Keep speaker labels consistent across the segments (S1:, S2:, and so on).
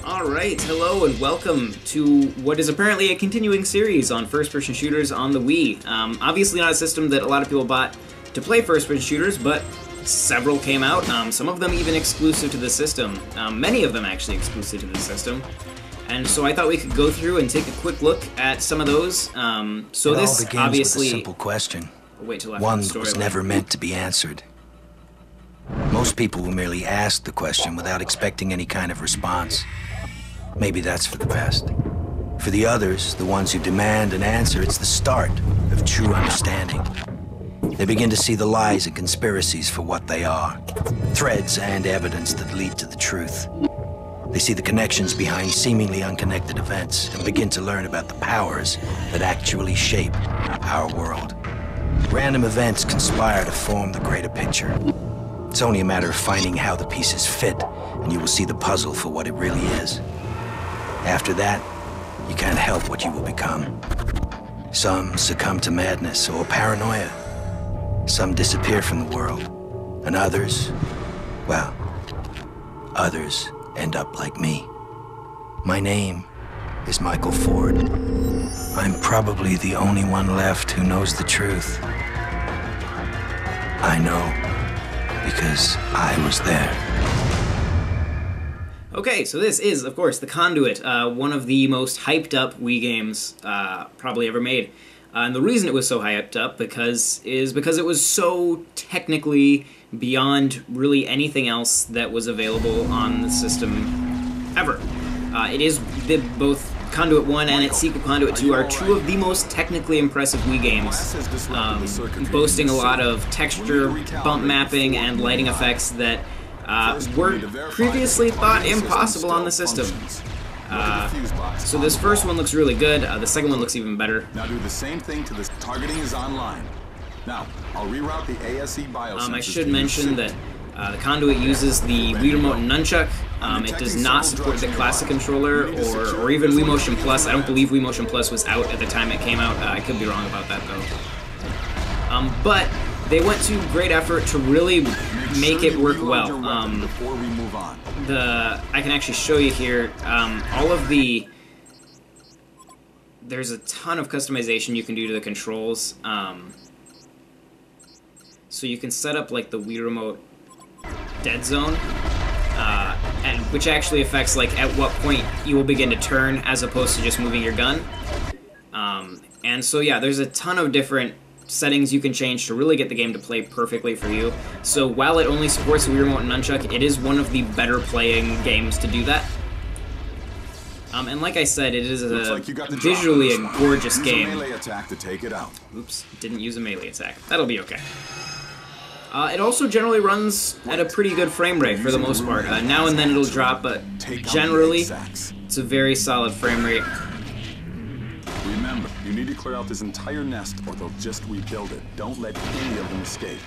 S1: Alright, hello and welcome to what is apparently a continuing series on first-person shooters on the Wii. Obviously not a system that a lot of people bought to play first-person shooters, but several came out, some of them even exclusive to the system. Many of them actually exclusive to the system. And so I thought we could go through and take a quick look at some of those. So
S2: it
S1: this
S2: all begins
S1: obviously...
S2: with a simple question.
S1: Wait till after
S2: one
S1: the
S2: that was
S1: storyline.
S2: never meant to be answered. Most people will merely ask the question without expecting any kind of response. Maybe that's for the best. For the others, the ones who demand an answer, it's the start of true understanding. They begin to see the lies and conspiracies for what they are. Threads and evidence that lead to the truth. They see the connections behind seemingly unconnected events and begin to learn about the powers that actually shape our world. Random events conspire to form the greater picture. It's only a matter of finding how the pieces fit, and you will see the puzzle for what it really is. After that, you can't help what you will become. Some succumb to madness or paranoia. Some disappear from the world. And others, well, others end up like me. My name is Michael Ford. I'm probably the only one left who knows the truth. I know because I was there.
S1: Okay, so this is, of course, the Conduit, one of the most hyped up Wii games probably ever made. And the reason it was so hyped up is because it was so technically beyond really anything else that was available on the system ever. It is both Conduit 1 and its sequel Conduit 2 are two of the most technically impressive Wii games, boasting a lot of texture, bump mapping, and lighting effects that were previously thought impossible on the system. So this first one looks really good, the second one looks even better.
S3: Now do the same thing to this. Targeting is online. Now, I'll reroute the ASE biosensors.
S1: I should mention that the Conduit uses the Wii Remote and Nunchuck. It does not support the classic controller or even Wii Motion Plus. I don't believe Wii Motion Plus was out at the time it came out. I could be wrong about that though. But they went to great effort to really make it work well. I can actually show you here all of the. There's a ton of customization you can do to the controls. So you can set up like the Wii Remote dead zone, and which actually affects like at what point you will begin to turn as opposed to just moving your gun. And so yeah, there's a ton of different settings you can change to really get the game to play perfectly for you. So while it only supports the Wii Remote and Nunchuck, it is one of the better playing games to do that. And like I said, it is visually a gorgeous game.
S3: Melee attack to take it out.
S1: Oops, didn't use a melee attack. That'll be okay. It also generally runs at a pretty good frame rate for the most part. Now and then it'll drop, but generally it's a very solid frame rate.
S3: Remember, you need to clear out this entire nest or they'll just rebuild it. Don't let any of them escape.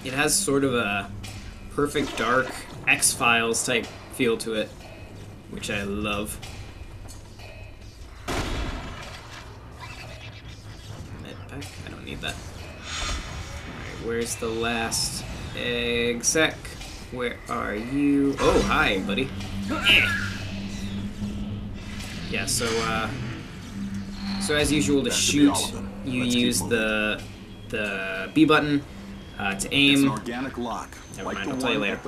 S1: It has sort of a Perfect Dark X-Files type feel to it, which I love. Medpack? I don't need that. Alright, where's the last exec? Where are you? Oh, hi, buddy. Yeah, so as usual, to shoot, you use the B button to aim.
S3: It's an organic lock.
S1: Never mind, I'll tell you later.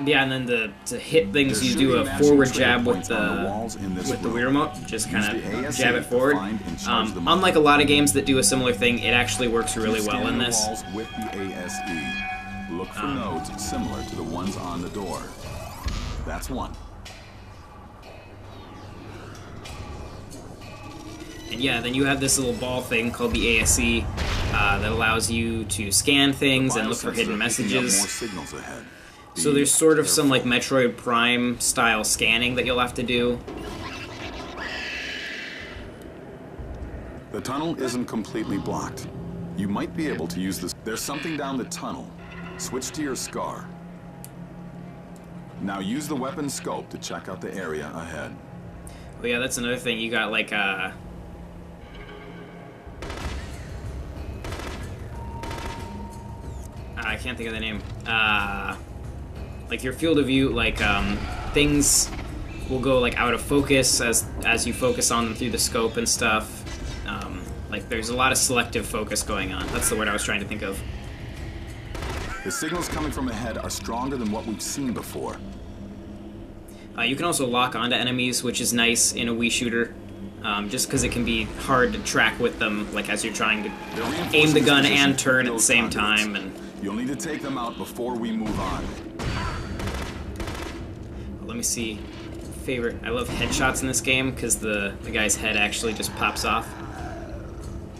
S1: Yeah, and then to hit things, you do a forward jab with the Wii Remote. Just kind of jab it forward. Unlike a lot of games that do a similar thing, it actually works really well in this.
S3: With the ASE. Look for nodes similar to the ones on the door. That's one.
S1: And yeah, then you have this little ball thing called the ASE that allows you to scan things and look for hidden messages. So there's sort of some like Metroid Prime style scanning that you'll have to do.
S3: The tunnel isn't completely blocked. You might be able to use this. There's something down the tunnel. Switch to your SCAR. Now use the weapon scope to check out the area ahead.
S1: Oh yeah, that's another thing. You got like I can't think of the name. like your field of view, like things will go like out of focus as you focus on them through the scope and stuff. Like there's a lot of selective focus going on. That's the word I was trying to think of.
S3: The signals coming from ahead are stronger than what we've seen before.
S1: You can also lock onto enemies, which is nice in a Wii shooter, just because it can be hard to track with them, like as you're trying to aim the gun and turn at the same time. And
S3: you'll need to take them out before we move on.
S1: let me see. Favorite. I love headshots in this game because the guy's head actually just pops off.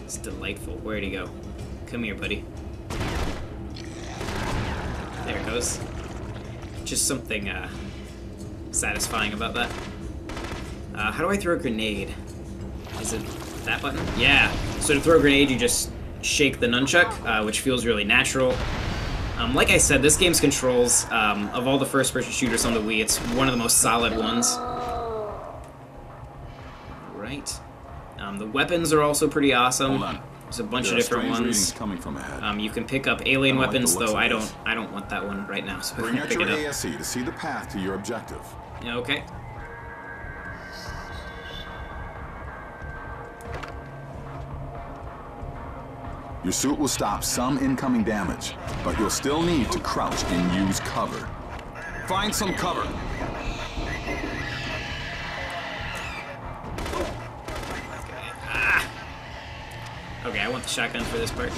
S1: It's delightful. Where'd he go? Come here, buddy. There it goes. Just something satisfying about that. How do I throw a grenade? Is it that button? Yeah. So to throw a grenade, you just shake the nunchuck, which feels really natural. Like I said, this game's controls, of all the first-person shooters on the Wii, it's one of the most solid ones. Right. The weapons are also pretty awesome.
S3: Hold on.
S1: There's a bunch of different ones.
S3: Coming from ahead.
S1: You can pick up alien weapons, though I don't want that one right now, so
S3: Bring
S1: I
S3: out
S1: can pick
S3: your
S1: it up.
S3: ASE to see the path to your objective.
S1: Okay.
S3: Your suit will stop some incoming damage, but you'll still need to crouch and use cover. Find some cover.
S1: Okay, I want the shotgun for this part.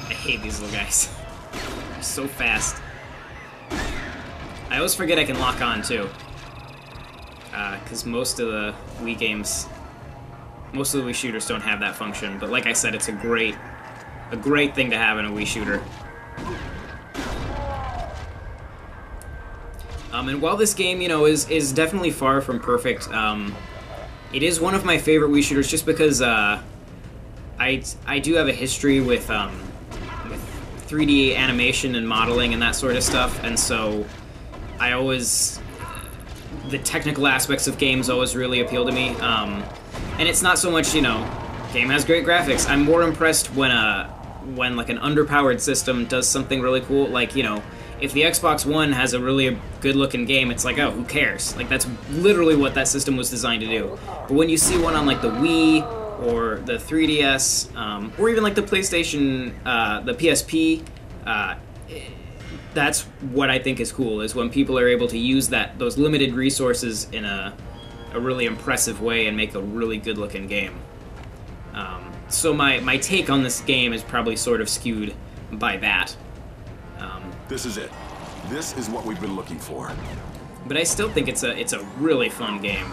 S1: I hate these little guys. They're so fast. I always forget I can lock on, too. Because most of the Wii games, most of the Wii shooters don't have that function. But like I said, it's a great thing to have in a Wii shooter. And while this game, you know, is definitely far from perfect, it is one of my favorite Wii shooters just because I do have a history with 3D animation and modeling and that sort of stuff, and so I always, the technical aspects of games always really appeal to me. And it's not so much, you know, game has great graphics. I'm more impressed when like an underpowered system does something really cool, like, you know, if the Xbox One has a really good-looking game, it's like, oh, who cares? Like, that's literally what that system was designed to do. But when you see one on, like, the Wii, or the 3DS, or even, like, the PlayStation, the PSP, that's what I think is cool, is when people are able to use those limited resources in a really impressive way and make a really good-looking game. So my take on this game is probably sort of skewed by that.
S3: This is it. This is what we've been looking for.
S1: But I still think it's a really fun game.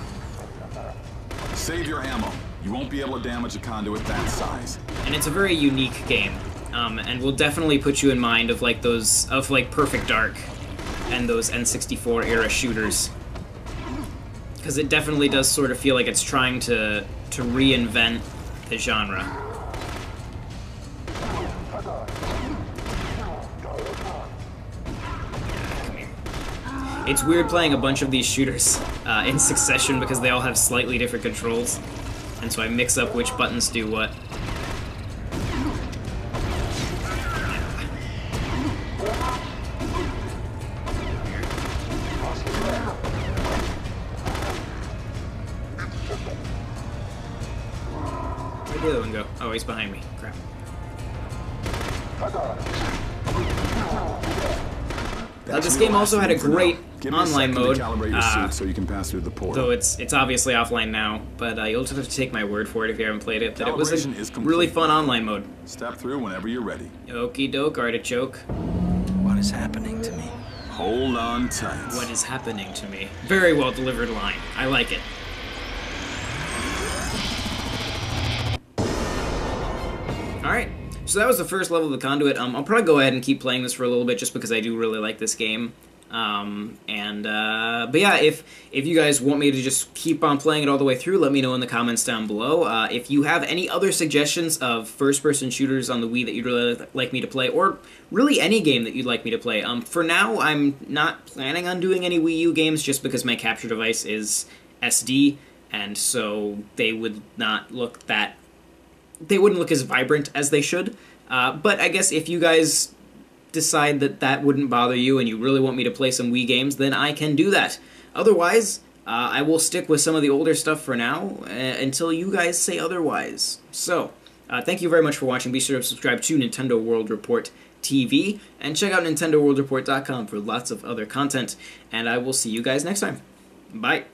S3: Save your ammo. You won't be able to damage a conduit that size.
S1: And it's a very unique game. And will definitely put you in mind of like Perfect Dark and those N64 era shooters. Because it definitely does sort of feel like it's trying to reinvent the genre. It's weird playing a bunch of these shooters in succession because they all have slightly different controls, and so I mix up which buttons do what. Where'd the other one go? Oh, he's behind me. Crap. This game also had a great online mode,
S3: so you can pass through the portal.
S1: though it's obviously offline now, but you'll just have to take my word for it if you haven't played it, that it was a really fun online mode.
S3: Step through whenever you're ready.
S1: Okie doke, artichoke.
S2: What is happening to me?
S3: Hold on tight.
S1: What is happening to me? Very well delivered line. I like it. Alright. So that was the first level of the Conduit. I'll probably go ahead and keep playing this for a little bit just because I do really like this game. But yeah, if you guys want me to just keep on playing it all the way through, let me know in the comments down below. If you have any other suggestions of first-person shooters on the Wii that you'd really like me to play, or really any game that you'd like me to play. For now, I'm not planning on doing any Wii U games just because my capture device is SD, and so they would not look they wouldn't look as vibrant as they should. But I guess if you guys decide that that wouldn't bother you and you really want me to play some Wii games, then I can do that. Otherwise, I will stick with some of the older stuff for now until you guys say otherwise. So, thank you very much for watching. Be sure to subscribe to Nintendo World Report TV and check out NintendoWorldReport.com for lots of other content. And I will see you guys next time. Bye.